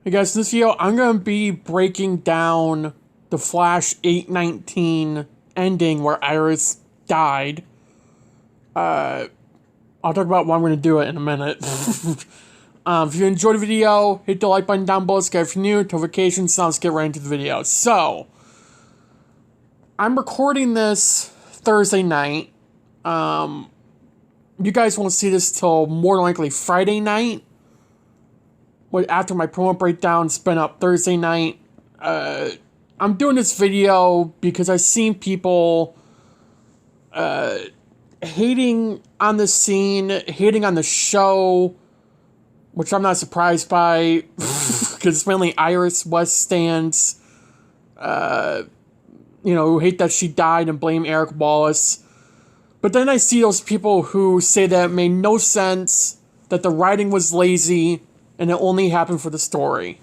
Hey guys, in this video, I'm going to be breaking down the Flash 819 ending where Iris died. I'll talk about why I'm going to do it in a minute. If you enjoyed the video, hit the like button down below, subscribe if you're new, notifications, now let's get right into the video. So, I'm recording this Thursday night. You guys won't see this till more than likely Friday night. After my promo breakdown's been up Thursday night. I'm doing this video because I've seen people hating on the scene, hating on the show, which I'm not surprised by, because it's mainly Iris West stands, who hate that she died and blame Eric Wallace. But then I see those people who say that it made no sense, that the writing was lazy, and it only happened for the story.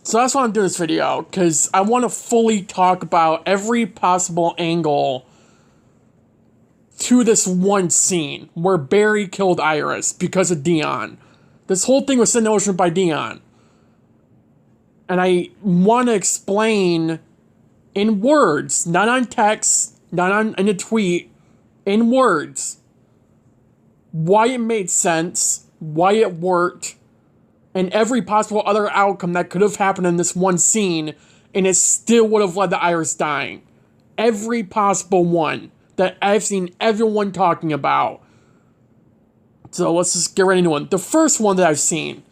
So that's why I'm doing this video, because I want to fully talk about every possible angle to this one scene where Barry killed Iris because of Dion. This whole thing was set in motion by Dion. And I want to explain in words, not on text, not in a tweet, in words, why it made sense, why it worked, and every possible other outcome that could have happened in this one scene, and it still would have led to Iris dying. Every possible one that I've seen everyone talking about. So let's just get right into one. The first one that I've seen,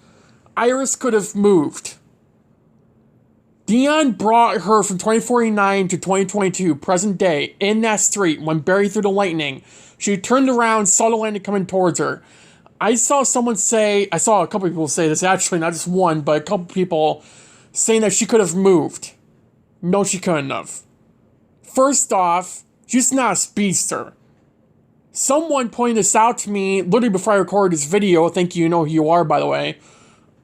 Iris could have moved. Dion brought her from 2049 to 2022, present day, in that street when Barry threw the lightning. She turned around, saw the lightning coming towards her. I saw a couple people say this, actually, not just one, but a couple people saying that she could have moved. No, she couldn't have. First off, she's not a speedster. Someone pointed this out to me literally before I recorded this video. Thank you, you know who you are, by the way.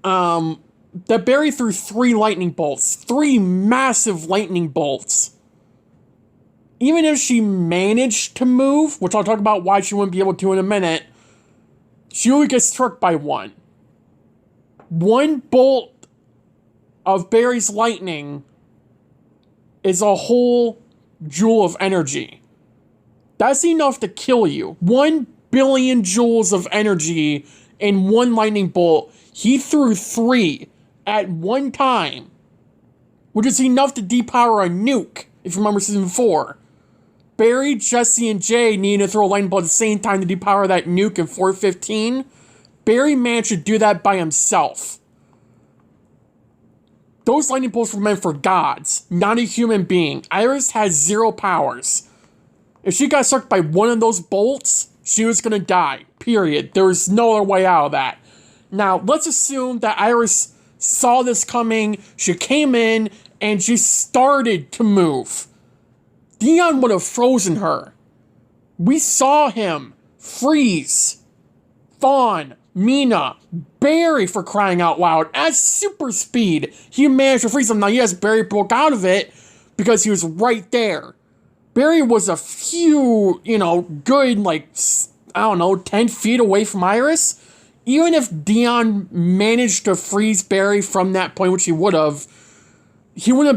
That Barry threw 3 lightning bolts. 3 massive lightning bolts. Even if she managed to move, which I'll talk about why she wouldn't be able to in a minute, she only gets struck by one. One bolt of Barry's lightning is a whole joule of energy. That's enough to kill you. 1 billion joules of energy in one lightning bolt. He threw 3 at one time, which is enough to depower a nuke, if you remember season 4. Barry, Jesse, and Jay needed to throw a lightning bolt at the same time to depower that nuke in 415. Barry managed to do that by himself. Those lightning bolts were meant for gods, not a human being. Iris has 0 powers. If she got struck by one of those bolts, she was gonna die, period. There was no other way out of that. Now, let's assume that Iris saw this coming, she came in, and she started to move. Dion would have frozen her. We saw him freeze Thawne, Meena, Barry, for crying out loud, at super speed. He managed to freeze him. Now, yes, Barry broke out of it because he was right there. Barry was a few, good, 10 feet away from Iris. Even if Dion managed to freeze Barry from that point, which he wouldn't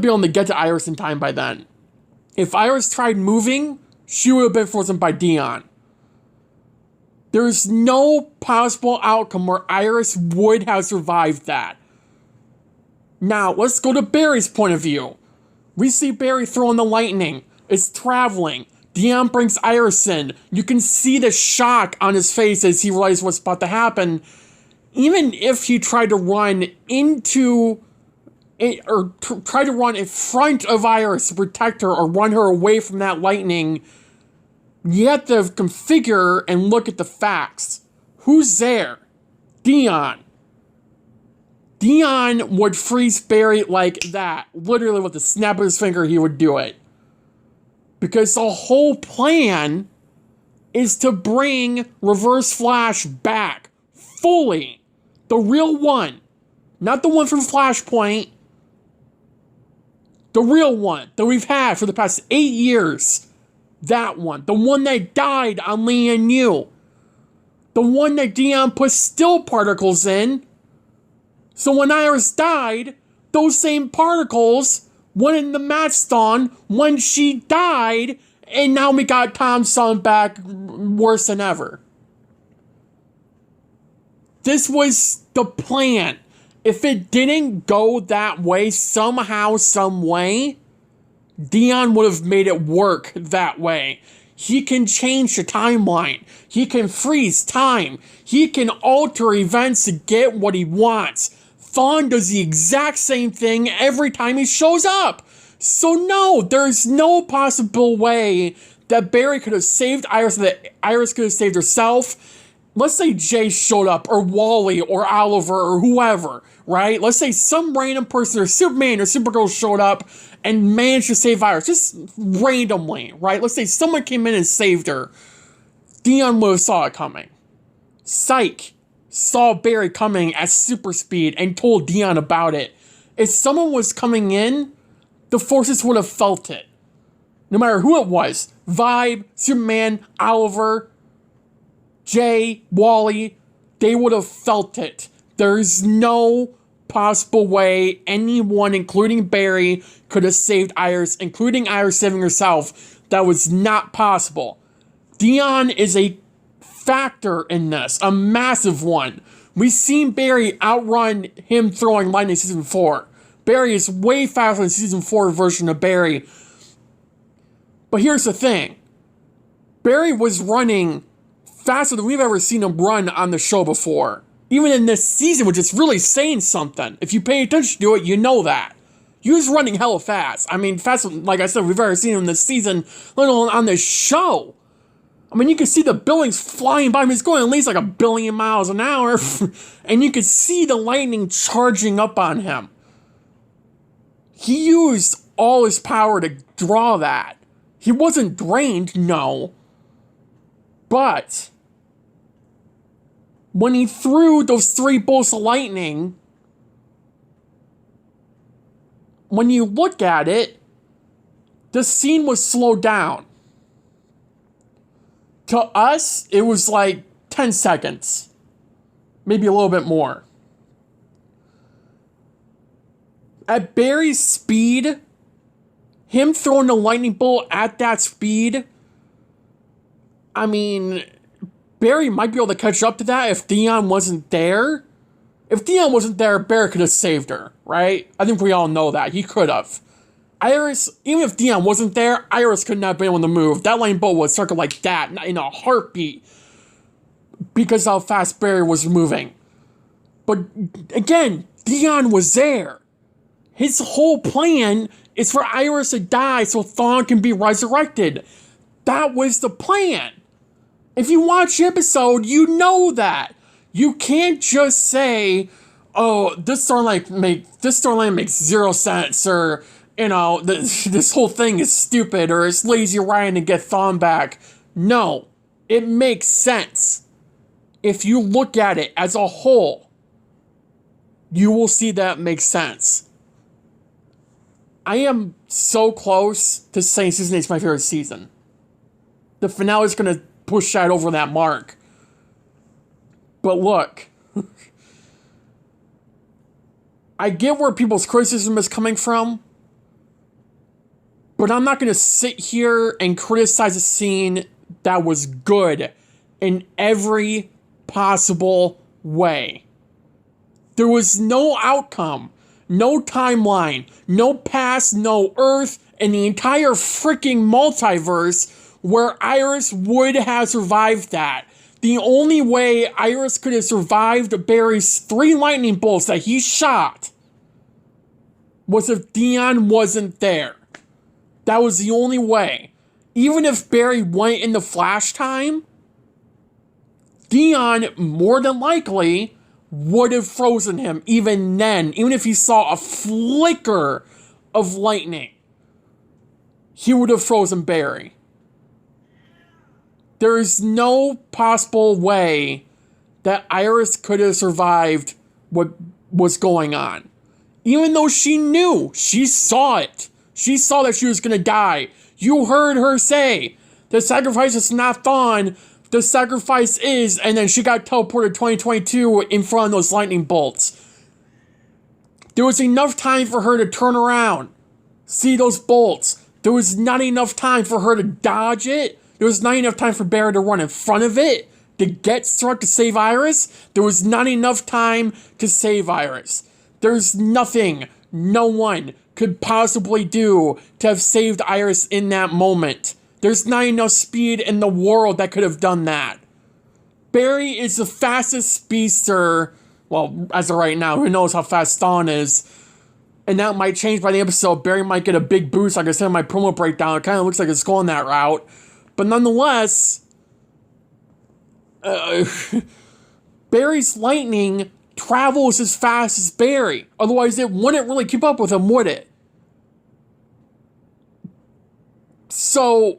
be able to get to Iris in time by then. If Iris tried moving, she would have been frozen by Dion. There's no possible outcome where Iris would have survived that. Now, let's go to Barry's point of view. We see Barry throwing the lightning. It's traveling. Dion brings Iris in. You can see the shock on his face as he realizes what's about to happen. Even if he tried to run try to run in front of Iris to protect her or run her away from that lightning, you have to configure and look at the facts. Who's there? Dion. Dion would freeze Barry like that. Literally with the snap of his finger, he would do it. Because the whole plan is to bring Reverse Flash back. Fully. The real one. Not the one from Flashpoint. The real one that we've had for the past 8 years. That one. The one that died on Lee and you. The one that Dion put still particles in So when Iris died, those same particles went in the match Thawne when she died, and now we got Tom's son back worse than ever. This was the plan. If it didn't go that way, somehow, some way, Dion would have made it work that way. He can change the timeline. He can freeze time. He can alter events to get what he wants. Thawne does the exact same thing every time he shows up. So no, there's no possible way that Barry could have saved Iris, that Iris could have saved herself. Let's say Jay showed up, or Wally, or Oliver, or whoever, right? Let's say some random person, or Superman, or Supergirl showed up and managed to save Iris, just randomly, right? Let's say someone came in and saved her. Dion would have saw it coming. Psyche saw Barry coming at super speed and told Dion about it. If someone was coming in, the forces would have felt it. No matter who it was. Vibe, Superman, Oliver, Jay, Wally, they would have felt it. There's no possible way anyone, including Barry, could have saved Iris, including Iris saving herself. That was not possible. Dion is a factor in this, a massive one. We've seen Barry outrun him throwing lightning in season 4. Barry is way faster than season 4 version of Barry. But here's the thing. Barry was running faster than we've ever seen him run on the show before. Even in this season, which is really saying something. If you pay attention to it, you know that. He was running hella fast. I mean, faster, like I said, we've ever seen him this season, let alone on this show. I mean, you can see the buildings flying by him. He's going at least like 1 billion miles an hour. And you could see the lightning charging up on him. He used all his power to draw that. He wasn't drained, no. But when he threw those 3 bolts of lightning, when you look at it, the scene was slowed down. To us, it was like 10 seconds. Maybe a little bit more. At Barry's speed, him throwing the lightning bolt at that speed, I mean, Barry might be able to catch up to that if Dion wasn't there. If Dion wasn't there, Barry could have saved her, right? I think we all know that. He could have. Iris, even if Dion wasn't there, Iris could not have been able to move. That lightning bolt would circle like that in a heartbeat because how fast Barry was moving. But again, Dion was there. His whole plan is for Iris to die so Thawne can be resurrected. That was the plan. If you watch the episode, you know that. You can't just say, oh, this storyline makes 0 sense, or, you know, this whole thing is stupid, or it's lazy writing to get Thawne back. No, it makes sense. If you look at it as a whole, you will see that it makes sense. I am so close to saying season 8 is my favorite season. The finale is going to push that over that mark. But look, I get where people's criticism is coming from, but I'm not going to sit here and criticize a scene that was good in every possible way. There was no outcome, no timeline, no past, no Earth, and the entire freaking multiverse where Iris would have survived that. The only way Iris could have survived Barry's 3 lightning bolts that he shot was if Dion wasn't there. That was the only way. Even if Barry went into flash time, Dion, more than likely, would have frozen him even then. Even if he saw a flicker of lightning, he would have frozen Barry. There is no possible way that Iris could have survived what was going on. Even though she knew, she saw it. She saw that she was going to die. You heard her say, the sacrifice is not Thawne, the sacrifice is, and then she got teleported 2022 in front of those lightning bolts. There was enough time for her to turn around, see those bolts. There was not enough time for her to dodge it. There was not enough time for Barry to run in front of it, to get struck to save Iris. There was not enough time to save Iris. There's nothing no one could possibly do to have saved Iris in that moment. There's not enough speed in the world that could have done that. Barry is the fastest speedster. Well, as of right now, who knows how fast Thawne is. And that might change by the episode. Barry might get a big boost, like I said in my promo breakdown. It kind of looks like it's going that route. But nonetheless, Barry's lightning travels as fast as Barry. Otherwise, it wouldn't really keep up with him, would it? So,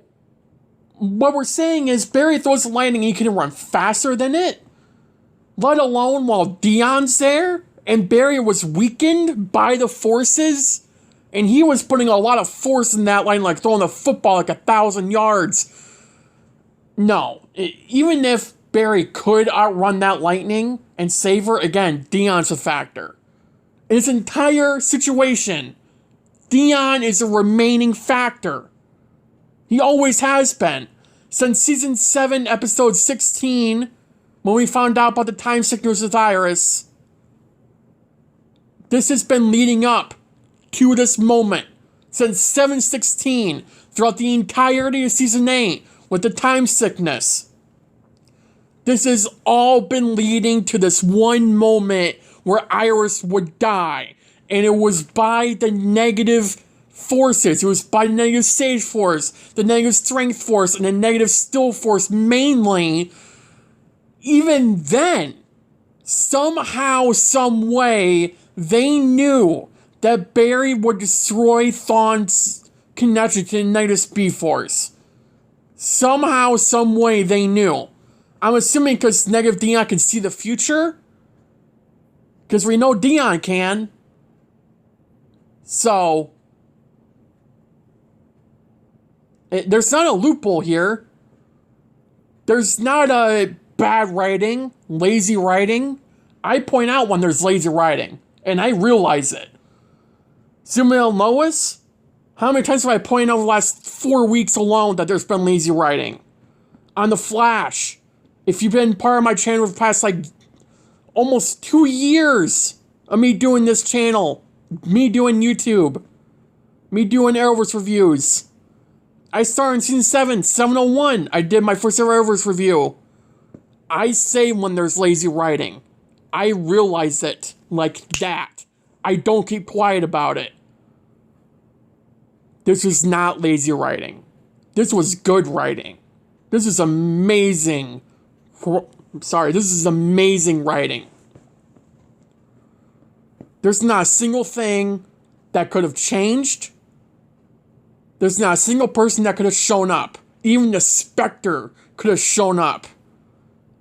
what we're saying is Barry throws the lightning, he can run faster than it. Let alone while Dion's there, and Barry was weakened by the forces, and he was putting a lot of force in that line, like throwing the football like 1,000 yards. No, even if Barry could outrun that lightning and save her, again, Dion's a factor. In this entire situation, Dion is a remaining factor. He always has been. Since season 7, episode 16, when we found out about the time signals with Iris, this has been leading up to this moment. Since 7/16, throughout the entirety of season 8, with the time sickness. This has all been leading to this one moment where Iris would die. And it was by the negative forces. It was by the negative sage force, the negative strength force, and the negative still force mainly. Even then, somehow, some way, they knew that Barry would destroy Thawne's connection to the negative speed force. Somehow, some way, they knew. I'm assuming because negative Dion can see the future. Because we know Dion can. So, there's not a loophole here. There's not a bad writing, lazy writing. I point out when there's lazy writing, and I realize it. Supergirl and Lois, how many times have I pointed out over the last 4 weeks alone that there's been lazy writing? On The Flash, if you've been part of my channel for the past, almost 2 years of me doing this channel, me doing YouTube, me doing Arrowverse reviews. I started in season 7, 701. I did my first ever Arrowverse review. I say when there's lazy writing. I realize it like that. I don't keep quiet about it. This was not lazy writing. This was good writing. This is amazing. This is amazing writing. There's not a single thing that could have changed. There's not a single person that could have shown up. Even the Spectre could have shown up.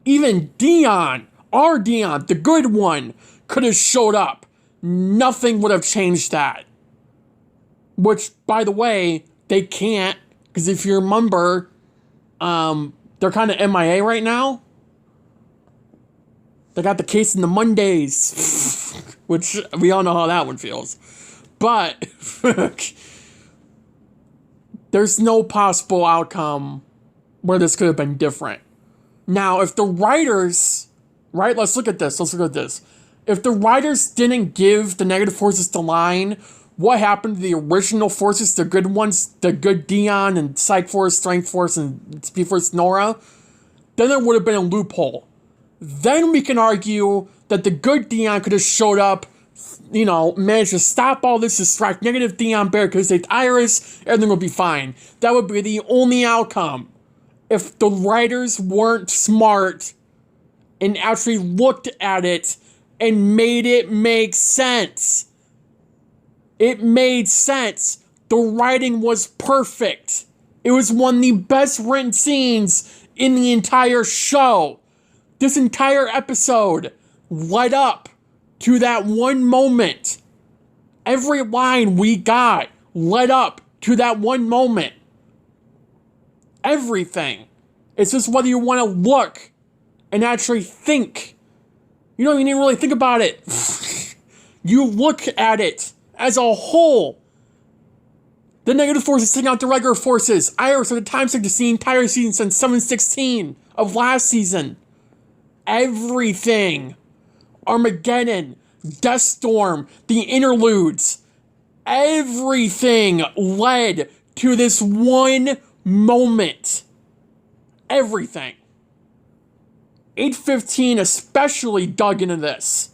Even Dion, our Dion, the good one, could have showed up. Nothing would have changed that. Which, by the way, they can't. Because if you remember, they're kind of MIA right now. They got the case in the Mondays. Which, we all know how that one feels. But, there's no possible outcome where this could have been different. Now, if the writers, right, let's look at this. If the writers didn't give the negative forces to line, what happened to the original forces, the good ones, the good Dion and Psych Force, Strength Force, and Speed Force Nora, then there would have been a loophole. Then we can argue that the good Dion could have showed up, managed to stop all this, distract negative Dion Bear, because they'd Iris, everything would be fine. That would be the only outcome. If the writers weren't smart and actually looked at it and made it make sense. It made sense. The writing was perfect. It was one of the best written scenes in the entire show. This entire episode led up to that one moment. Every line we got led up to that one moment. Everything. It's just whether you want to look and actually think. You don't even really think about it. You look at it as a whole. The negative forces taking out the regular forces. Iris are the time signatures the entire season since 7/16 of last season. Everything. Armageddon, Deathstorm, the interludes. Everything led to this one moment. Everything. 8:15 especially dug into this.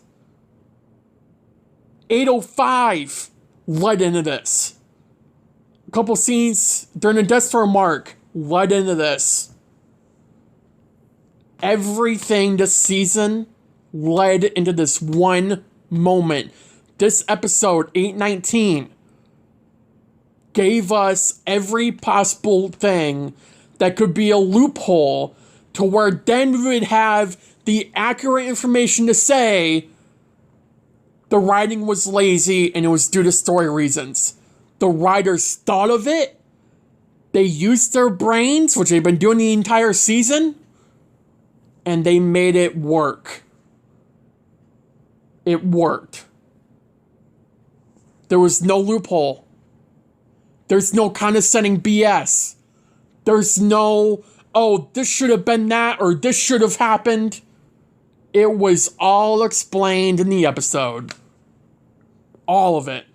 8:05 led into this. A couple scenes during the Deathstorm arc led into this. Everything this season led into this one moment. This episode, 819, gave us every possible thing that could be a loophole to where then we would have the accurate information to say the writing was lazy and it was due to story reasons. The writers thought of it. They used their brains, which they've been doing the entire season, and they made it work. It worked. There was no loophole. There's no condescending BS. There's no, oh, this should have been that, or this should have happened. It was all explained in the episode. All of it.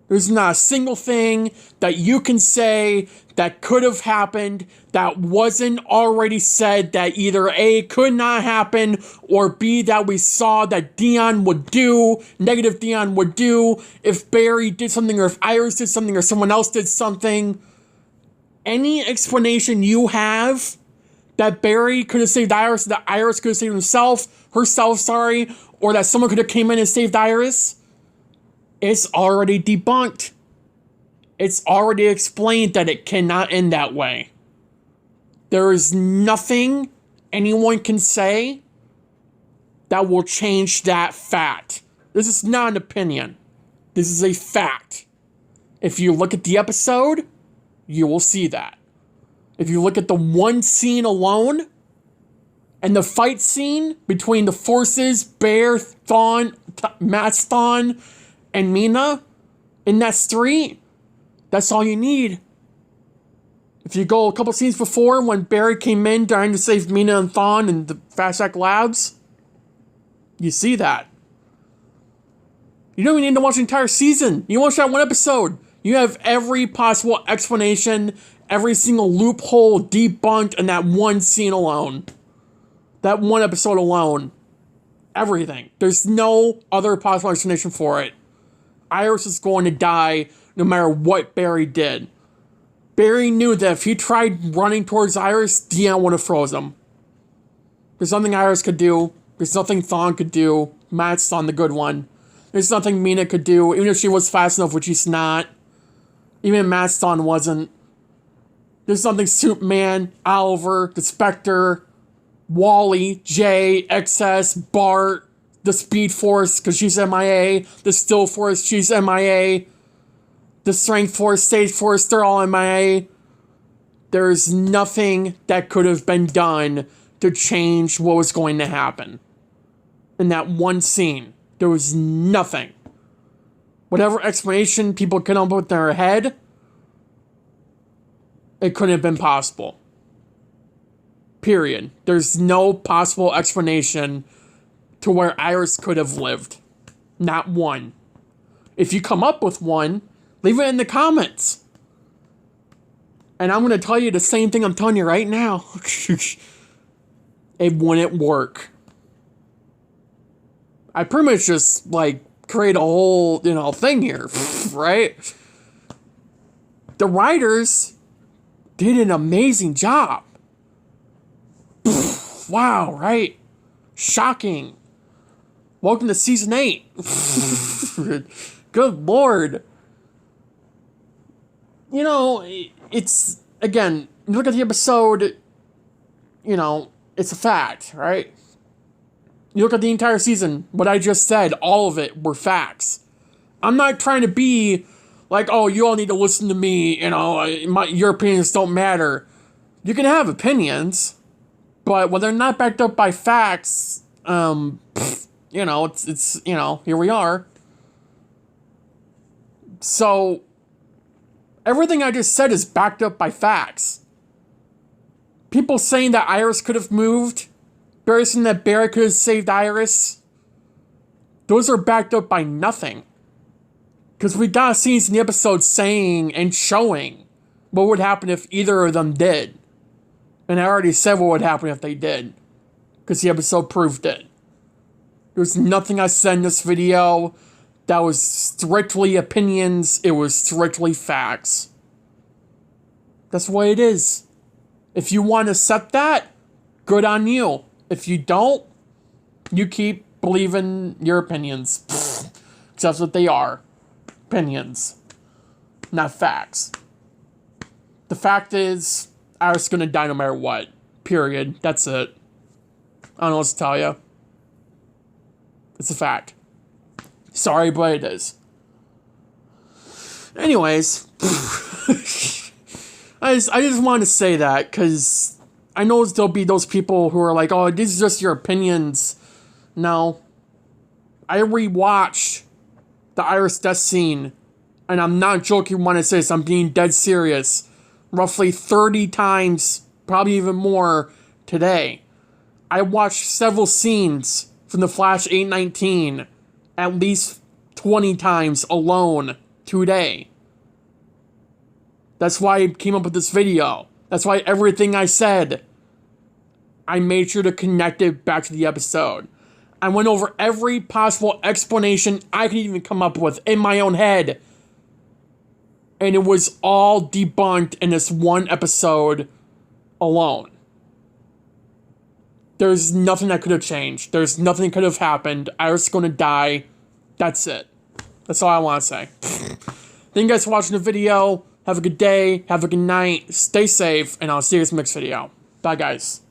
There's not a single thing that you can say that could have happened that wasn't already said that either A, could not happen, or B, that we saw that Dion would do, negative Dion would do, if Barry did something, or if Iris did something, or someone else did something. Any explanation you have that Barry could have saved Iris, that Iris could have saved herself, sorry, or that someone could have came in and saved Iris, it's already debunked. It's already explained that it cannot end that way. There is nothing anyone can say that will change that fact. This is not an opinion. This is a fact. If you look at the episode, you will see that. If you look at the one scene alone, and the fight scene between the forces, Bear, Thawne, Matt's Thawne, and Meena in that street, that's all you need. If you go a couple scenes before when Barry came in trying to save Meena and Thawne in the Fast Act Labs, you see that. You don't even need to watch the entire season. You watch that one episode. You have every possible explanation, every single loophole debunked in that one scene alone. That one episode alone. Everything. There's no other possible explanation for it. Iris is going to die no matter what Barry did. Barry knew that if he tried running towards Iris, Dion would have froze him. There's nothing Iris could do. There's nothing Thawne could do. Matt's Thawne, the good one. There's nothing Meena could do, even if she was fast enough, which she's not. Even Matt's Thawne wasn't. There's nothing Superman, Oliver, the Spectre, Wally, Jay, XS, Bart, the Speed Force, because she's MIA, the Still Force, she's MIA, the Strength Force, Stage Force, they're all MIA. There's nothing that could have been done to change what was going to happen. In that one scene, there was nothing. Whatever explanation people could come up with in their head, it couldn't have been possible. Period. There's no possible explanation to where Iris could have lived. Not one. If you come up with one, leave it in the comments. And I'm going to tell you the same thing I'm telling you right now. It wouldn't work. I pretty much just, create a whole, thing here, right? The writers did an amazing job. Wow, right? Shocking. Welcome to season 8. Good Lord. It's, again, you look at the episode, it's a fact, right? You look at the entire season, what I just said, all of it were facts. I'm not trying to be like, oh, you all need to listen to me, your opinions don't matter. You can have opinions, but when they're not backed up by facts, you know, it's you know, here we are. So, everything I just said is backed up by facts. People saying that Iris could have moved, Barry saying that Barry could have saved Iris, those are backed up by nothing. Because we got scenes in the episode saying and showing what would happen if either of them did. And I already said what would happen if they did. Because the episode proved it. There's nothing I said in this video that was strictly opinions. It was strictly facts. That's what it is. If you want to accept that, good on you. If you don't, you keep believing your opinions. Because that's what they are. Opinions. Not facts. The fact is, Iris is going to die no matter what. Period. That's it. I don't know what to tell you. It's a fact. Sorry, but it is. Anyways. I just wanted to say that, because I know there'll be those people who are like, oh, these are just your opinions. No. I rewatched the Iris death scene, and I'm not joking when I say this, I'm being dead serious, roughly 30 times, probably even more, today. I watched several scenes from The Flash 819 at least 20 times alone today. That's why I came up with this video. That's why everything I said, I made sure to connect it back to the episode. I went over every possible explanation I could even come up with in my own head. And it was all debunked in this one episode alone. There's nothing that could have changed. There's nothing that could have happened. Iris is going to die. That's it. That's all I want to say. Thank you guys for watching the video. Have a good day. Have a good night. Stay safe. And I'll see you guys in the next video. Bye, guys.